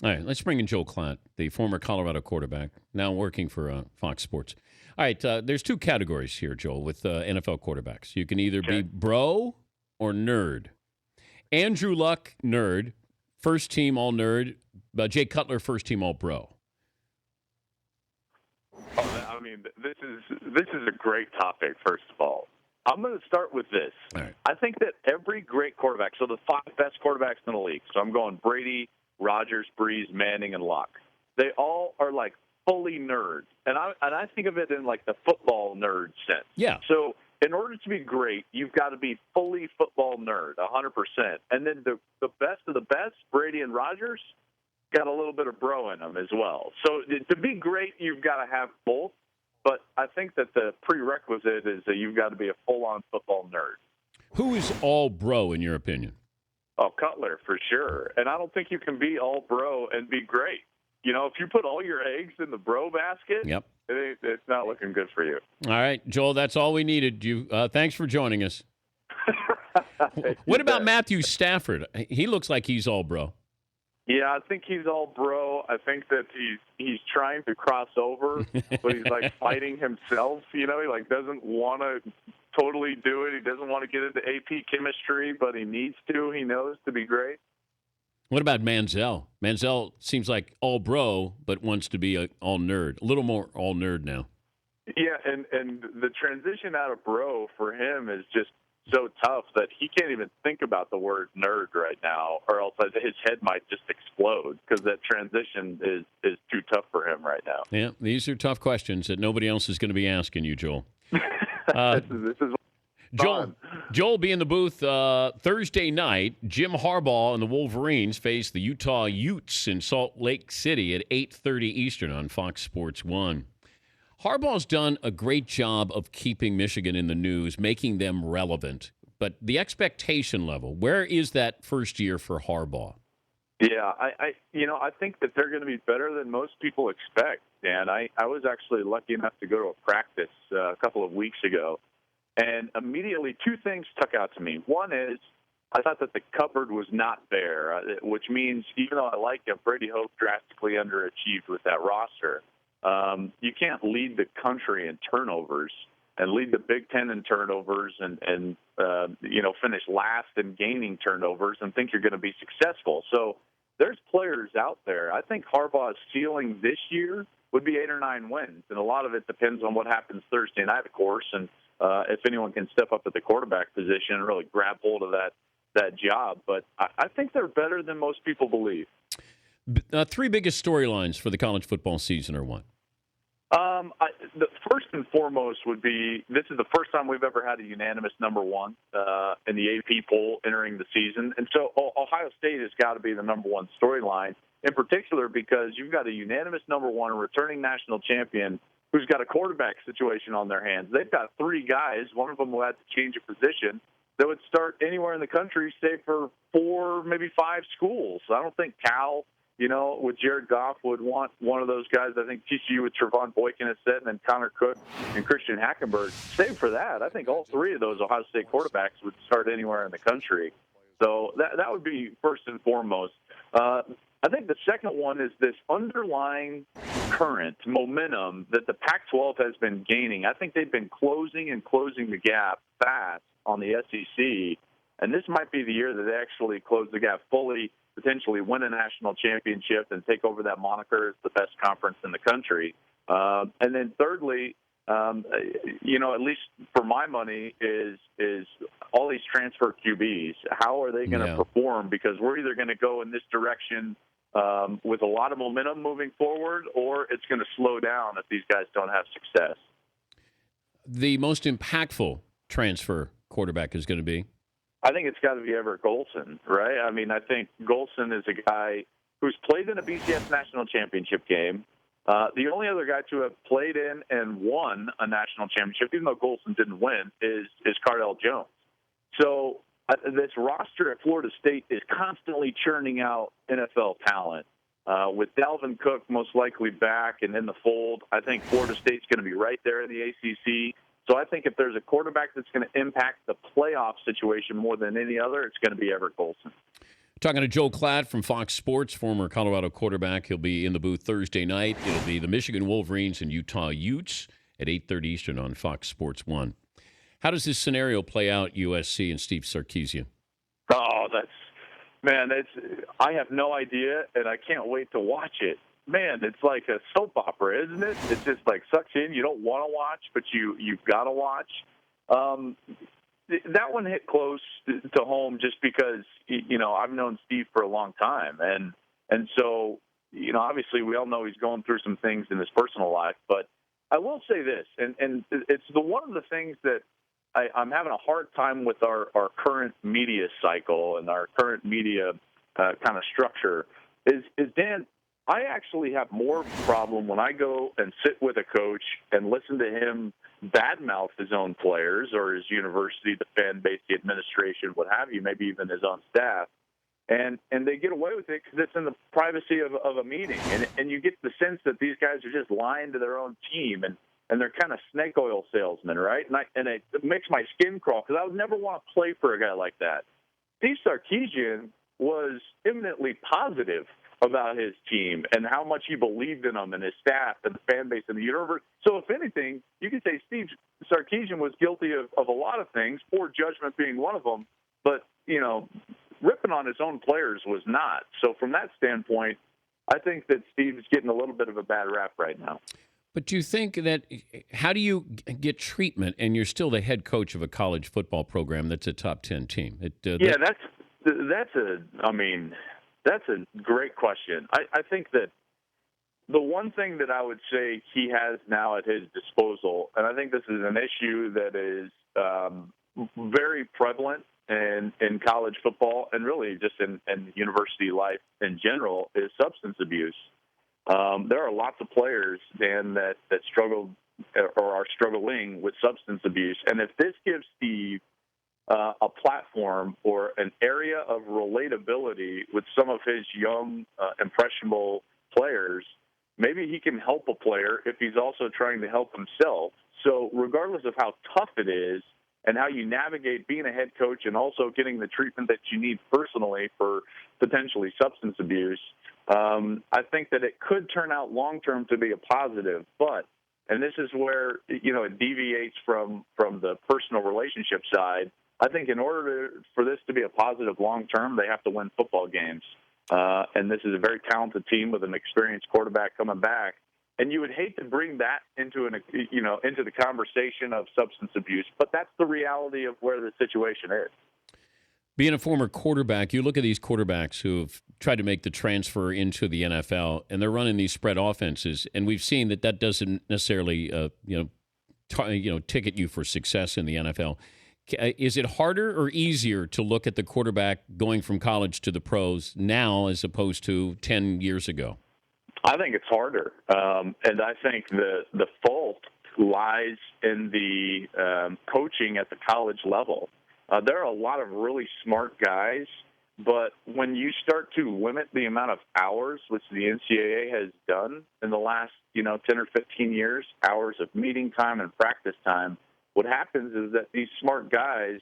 All right, let's bring in Joel Klatt, the former Colorado quarterback, now working for Fox Sports. All right, there's two categories here, Joel, with NFL quarterbacks. You can either be bro or nerd. Andrew Luck, nerd, first team all nerd. Jay Cutler, first team all bro. Oh, I mean, this is a great topic. First of all, I'm going to start with this. All right. I think that every great quarterback, so the 5 best quarterbacks in the league. So I'm going Brady, Rodgers, Breeze, Manning, and Luck. They all are like fully nerds, and I think of it in like the football nerd sense. Yeah. So in order to be great, you've got to be fully football nerd, 100%. And then the best of the best, Brady and Rodgers, got a little bit of bro in them as well. So to be great, you've got to have both. But I think that the prerequisite is that you've got to be a full-on football nerd. Who is all bro in your opinion? Oh, Cutler, for sure. And I don't think you can be all bro and be great. You know, if you put all your eggs in the bro basket, Yep. It's not looking good for you. All right, Joel, that's all we needed. Thanks for joining us. What about Matthew Stafford? He looks like he's all bro. Yeah, I think he's all bro. I think that he's trying to cross over, but he's like fighting himself. You know, he like doesn't want to totally do it. He doesn't want to get into AP chemistry, but he needs to. He knows to be great. What about Manziel? Manziel seems like all bro, but wants to be all nerd. A little more all nerd now. Yeah, and the transition out of bro for him is just so tough that he can't even think about the word nerd right now, or else his head might just explode because that transition is too tough for him right now. Yeah, these are tough questions that nobody else is going to be asking you, Joel. This is Joel will be in the booth Thursday night. Jim Harbaugh and the Wolverines face the Utah Utes in Salt Lake City at 8:30 Eastern on Fox Sports 1. Harbaugh's done a great job of keeping Michigan in the news, making them relevant. But the expectation level, where is that first year for Harbaugh? Yeah, I think that they're going to be better than most people expect. And I was actually lucky enough to go to a practice a couple of weeks ago. And immediately 2 things stuck out to me. One is I thought that the cupboard was not bare, which means even though I like him, Brady Hope drastically underachieved with that roster. You can't lead the country in turnovers and lead the Big Ten in turnovers and finish last in gaining turnovers and think you're going to be successful. So there's players out there. I think Harbaugh's ceiling this year would be 8 or 9 wins, and a lot of it depends on what happens Thursday night, of course, and if anyone can step up at the quarterback position and really grab hold of that job. But I think they're better than most people believe. 3 biggest storylines for the college football season are what? The first and foremost would be this is the first time we've ever had a unanimous number 1 in the AP poll entering the season. And so Ohio State has got to be the number 1 storyline, in particular because you've got a unanimous number 1, a returning national champion, who's got a quarterback situation on their hands. They've got 3 guys, one of them will have to change a position, that would start anywhere in the country, save for 4, maybe 5 schools. I don't think Cal, with Jared Goff would want one of those guys. I think TCU with Trevon Boykin is set, and then Connor Cook and Christian Hackenberg. Save for that, I think all 3 of those Ohio State quarterbacks would start anywhere in the country. So that would be first and foremost. I think the second one is this underlying current momentum that the Pac-12 has been gaining. I think they've been closing the gap fast on the SEC, and this might be the year that they actually close the gap fully, potentially win a national championship and take over that moniker as the best conference in the country. And then thirdly, at least for my money, is all these transfer QBs. How are they going to perform? Because we're either going to go in this direction with a lot of momentum moving forward, or it's going to slow down if these guys don't have success. The most impactful transfer quarterback is going to be? I think it's got to be Everett Golson, right? I mean, I think Golson is a guy who's played in a BCS national championship game. The only other guy to have played in and won a national championship, even though Golson didn't win, is Cardell Jones. So this roster at Florida State is constantly churning out NFL talent. With Dalvin Cook most likely back and in the fold, I think Florida State's going to be right there in the ACC. So I think if there's a quarterback that's going to impact the playoff situation more than any other, it's going to be Everett Golson. Talking to Joe Klatt from Fox Sports, former Colorado quarterback. He'll be in the booth Thursday night. It'll be the Michigan Wolverines and Utah Utes at 8:30 Eastern on Fox Sports 1. How does this scenario play out, USC and Steve Sarkeesian? Oh, I have no idea, and I can't wait to watch it. Man, it's like a soap opera, isn't it? It just like sucks in. You don't want to watch, but you've got to watch. That one hit close to home just because, I've known Steve for a long time. And so, obviously we all know he's going through some things in his personal life. But I will say this, and it's one of the things that I'm having a hard time with our current media cycle and our current media kind of structure is Dan, I actually have more problem when I go and sit with a coach and listen to him badmouth his own players or his university, the fan base, the administration, what have you, maybe even his own staff. And they get away with it because it's in the privacy of a meeting. And you get the sense that these guys are just lying to their own team and they're kind of snake oil salesmen, right? And it makes my skin crawl because I would never want to play for a guy like that. Steve Sarkeesian was eminently positive about his team and how much he believed in them and his staff and the fan base and the universe. So if anything, you could say Steve Sarkeesian was guilty of a lot of things, poor judgment being one of them, but, ripping on his own players was not. So from that standpoint, I think that Steve's getting a little bit of a bad rap right now. But do you think that how do you get treatment and you're still the head coach of a college football program that's a top 10 team? That's a great question. I think that the one thing that I would say he has now at his disposal, and I think this is an issue that is very prevalent in college football and really just in university life in general, is substance abuse. There are lots of players, Dan, that struggle or are struggling with substance abuse. And if this gives Steve a platform or an area of relatability with some of his young, impressionable players, maybe he can help a player if he's also trying to help himself. So regardless of how tough it is and how you navigate being a head coach and also getting the treatment that you need personally for potentially substance abuse, I think that it could turn out long-term to be a positive. But, and this is where, it deviates from the personal relationship side, I think in order for this to be a positive long-term, they have to win football games. And this is a very talented team with an experienced quarterback coming back. And you would hate to bring that into the conversation of substance abuse, but that's the reality of where the situation is. Being a former quarterback, you look at these quarterbacks who have tried to make the transfer into the NFL, and they're running these spread offenses, and we've seen that doesn't necessarily, ticket you for success in the NFL. Is it harder or easier to look at the quarterback going from college to the pros now as opposed to 10 years ago? I think it's harder, and I think the fault lies in the coaching at the college level. There are a lot of really smart guys, but when you start to limit the amount of hours, which the NCAA has done in the last 10 or 15 years, hours of meeting time and practice time, what happens is that these smart guys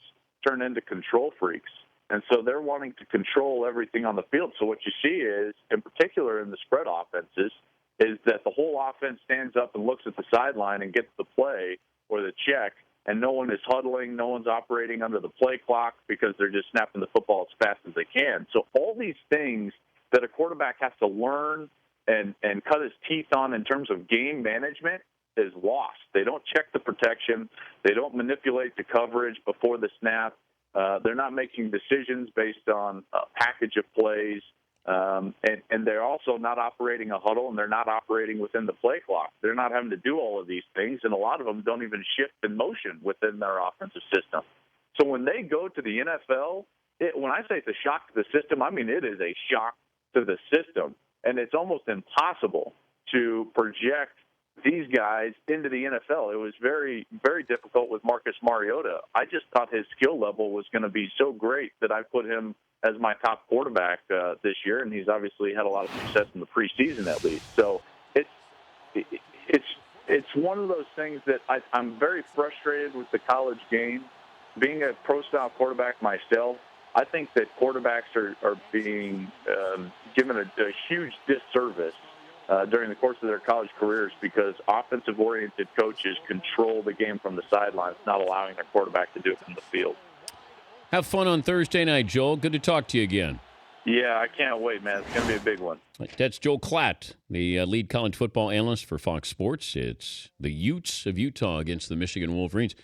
turn into control freaks. And so they're wanting to control everything on the field. So what you see is, in particular in the spread offenses, is that the whole offense stands up and looks at the sideline and gets the play or the check, and no one is huddling, no one's operating under the play clock because they're just snapping the football as fast as they can. So all these things that a quarterback has to learn and cut his teeth on in terms of game management is lost. They don't check the protection. They don't manipulate the coverage before the snap. They're not making decisions based on a package of plays, and they're also not operating a huddle, and they're not operating within the play clock. They're not having to do all of these things, and a lot of them don't even shift in motion within their offensive system. So when they go to the NFL, when I say it's a shock to the system, I mean it is a shock to the system, and it's almost impossible to project these guys into the NFL. It was very, very difficult with Marcus Mariota. I just thought his skill level was going to be so great that I put him as my top quarterback this year, and he's obviously had a lot of success in the preseason at least. So it's one of those things that I'm very frustrated with the college game. Being a pro-style quarterback myself, I think that quarterbacks are being given a huge disservice during the course of their college careers because offensive-oriented coaches control the game from the sidelines, not allowing their quarterback to do it from the field. Have fun on Thursday night, Joel. Good to talk to you again. Yeah, I can't wait, man. It's going to be a big one. That's Joel Klatt, the lead college football analyst for Fox Sports. It's the Utes of Utah against the Michigan Wolverines.